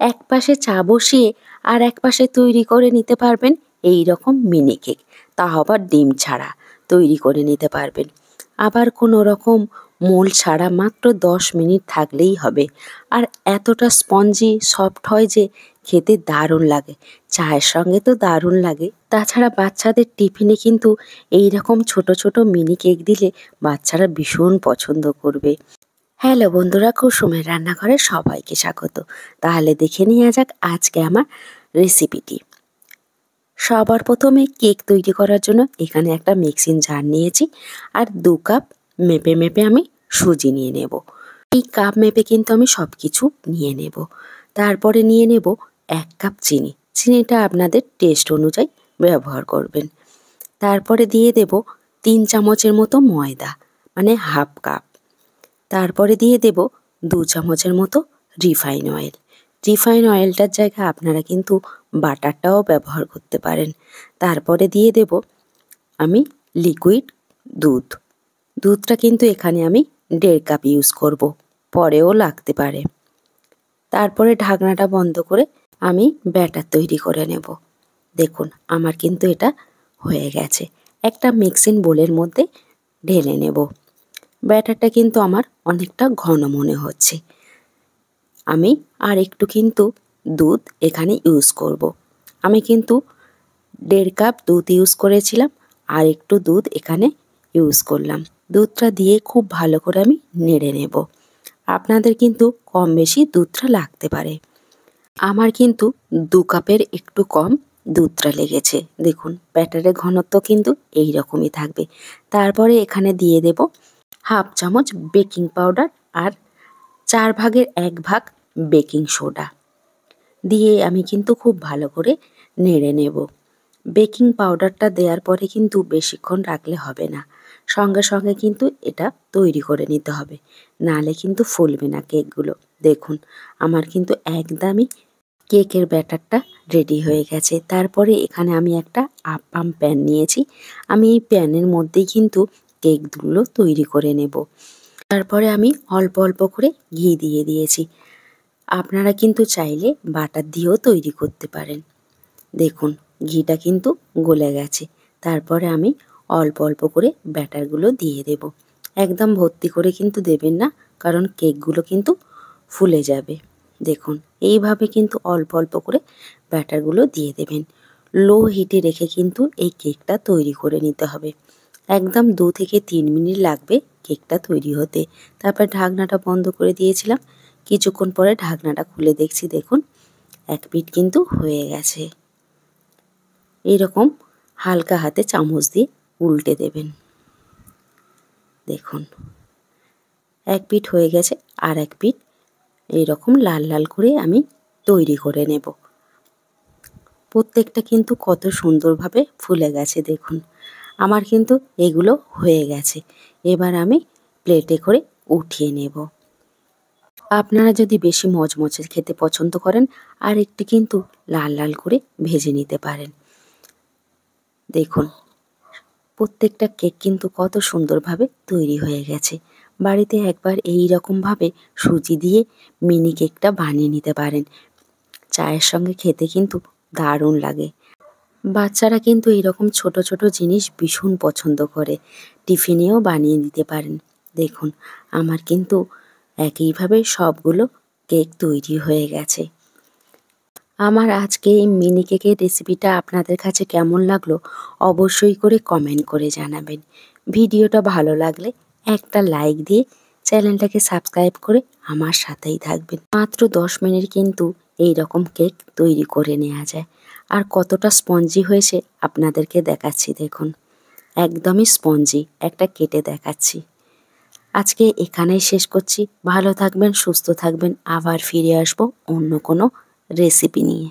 এক পাশে চা বসিয়ে আর এক পাশে তৈরি করে নিতে পারবেন এই রকম মিনি কেক, তা আবার ডিম ছাড়া তৈরি করে নিতে পারবেন। আবার কোনো রকম মোল ছাড়া মাত্র 10 মিনিট থাকলেই হবে। আর এতটা স্পঞ্জি সফট হয় যে খেতে দারুণ লাগে, চায়ের সঙ্গে তো দারুণ লাগে। তাছাড়া বাচ্চাদের টিফিনে কিন্তু এই রকম ছোট ছোট মিনি কেক দিলে বাচ্চারা ভীষণ পছন্দ করবে। হ্যালো বন্ধুরা, কুসুমের রান্নাঘরে সবাইকে স্বাগত। তাহলে দেখে নেওয়া যাক আজকে আমার রেসিপিটি। সবার প্রথমে কেক তৈরি করার জন্য এখানে একটা মিক্সিং জার নিয়েছি আর 2 কাপ মেপে মেপে আমি সুজি নিয়ে নেব। এই কাপ মেপে কিন্তু আমি সব কিছু নিয়ে নেব। তারপরে নিয়ে নেব 1 কাপ চিনি। চিনিটা আপনাদের টেস্ট অনুযায়ী ব্যবহার করবেন। তারপরে দিয়ে দেব 3 চামচের মতো ময়দা, মানে হাফ কাপ। তারপরে দিয়ে দেব 2 চামচের মতো রিফাইন অয়েল। রিফাইন অয়েলটার জায়গায় আপনারা কিন্তু বাটারটাও ব্যবহার করতে পারেন। তারপরে দিয়ে দেব আমি লিকুইড দুধ। দুধটা কিন্তু এখানে আমি 1.5 কাপ ইউজ করব, পরেও লাগতে পারে। তারপরে ঢাকনাটা বন্ধ করে আমি ব্যাটার তৈরি করে নেব। দেখুন আমার কিন্তু এটা হয়ে গেছে। একটা মিক্সিং বোলের মধ্যে ঢেলে নেব। ব্যাটারটা কিন্তু আমার অনেকটা ঘন মনে হচ্ছে। আমি আর একটু কিন্তু দুধ এখানে ইউজ করব। আমি কিন্তু 1.5 কাপ দুধ ইউজ করেছিলাম, আর একটু দুধ এখানে ইউজ করলাম। দুধটা দিয়ে খুব ভালো করে আমি নেড়ে নেব। আপনাদের কিন্তু কম বেশি দুধটা লাগতে পারে। আমার কিন্তু 2 কাপের একটু কম দুধটা লেগেছে। দেখুন ব্যাটারের ঘনত্ব কিন্তু এই রকমই থাকবে। তারপরে এখানে দিয়ে দেব হাফ চামচ বেকিং পাউডার আর 4 ভাগের 1 ভাগ বেকিং সোডা দিয়ে আমি কিন্তু খুব ভালো করে নেড়ে নেব। বেকিং পাউডারটা দেওয়ার পরে কিন্তু বেশিক্ষণ রাখলে হবে না, সঙ্গে সঙ্গে কিন্তু এটা তৈরি করে নিতে হবে, নাহলে কিন্তু ফুলবে না কেকগুলো। দেখুন আমার কিন্তু একদমই কেকের ব্যাটারটা রেডি হয়ে গেছে। তারপরে এখানে আমি একটা আপ্পাম প্যান নিয়েছি। আমি এই প্যানের মধ্যেই কিন্তু কেকগুলো তৈরি করে নেব। তারপরে আমি অল্প অল্প করে ঘি দিয়ে দিয়েছি। আপনারা কিন্তু চাইলে বাটার দিয়েও তৈরি করতে পারেন। দেখুন ঘিটা কিন্তু গলে গেছে। তারপরে আমি অল্প অল্প করে ব্যাটারগুলো দিয়ে দেব। একদম ভর্তি করে কিন্তু দেবেন না, কারণ কেকগুলো কিন্তু ফুলে যাবে। দেখুন এইভাবে কিন্তু অল্প অল্প করে ব্যাটারগুলো দিয়ে দেবেন। লো হিটে রেখে কিন্তু এই কেকটা তৈরি করে নিতে হবে। একদম 2 থেকে 3 মিনিট লাগবে কেকটা তৈরি হতে। তারপর ঢাকনাটা বন্ধ করে দিয়েছিলাম। কিছুক্ষণ পরে ঢাকনাটা খুলে দেখছি, দেখুন এক পিঠ কিন্তু হয়ে গেছে। এইরকম হালকা হাতে চামচ দিয়ে উল্টে দেবেন। দেখুন এক পিঠ হয়ে গেছে, আর এক পিঠ এইরকম লাল লাল করে আমি তৈরি করে নেব। প্রত্যেকটা কিন্তু কত সুন্দরভাবে ফুলে গেছে। দেখুন আমার কিন্তু এগুলো হয়ে গেছে। এবার আমি প্লেটে করে উঠিয়ে নেব। আপনারা যদি বেশি মচমচে খেতে পছন্দ করেন আর একটু কিন্তু লাল লাল করে ভেজে নিতে পারেন। দেখুন প্রত্যেকটা কেক কিন্তু কত সুন্দরভাবে তৈরি হয়ে গেছে। বাড়িতে একবার এই রকমভাবে সুজি দিয়ে মিনি কেকটা বানিয়ে নিতে পারেন। চায়ের সঙ্গে খেতে কিন্তু দারুণ লাগে। বাচ্চারা কিন্তু এরকম ছোট ছোট জিনিস ভীষণ পছন্দ করে। টিফিনেও বানিয়ে দিতে পারেন। দেখুন আমার কিন্তু একইভাবে সবগুলো কেক তৈরি হয়ে গেছে। আমার আজকে এই মিনি কেকের রেসিপিটা আপনাদের কাছে কেমন লাগলো অবশ্যই করে কমেন্ট করে জানাবেন। ভিডিওটা ভালো লাগলে একটা লাইক দিয়ে চ্যানেলটাকে সাবস্ক্রাইব করে আমার সাথেই থাকবেন। মাত্র 10 মিনিট কিন্তু এই রকম কেক তৈরি করে নেওয়া যায়। আর কতটা স্পঞ্জি হয়েছে আপনাদেরকে দেখাচ্ছি। দেখুন একদমই স্পঞ্জি, একটা কেটে দেখাচ্ছি। আজকে এখানেই শেষ করছি। ভালো থাকবেন, সুস্থ থাকবেন। আবার ফিরে আসবো অন্য কোনো রেসিপি নিয়ে।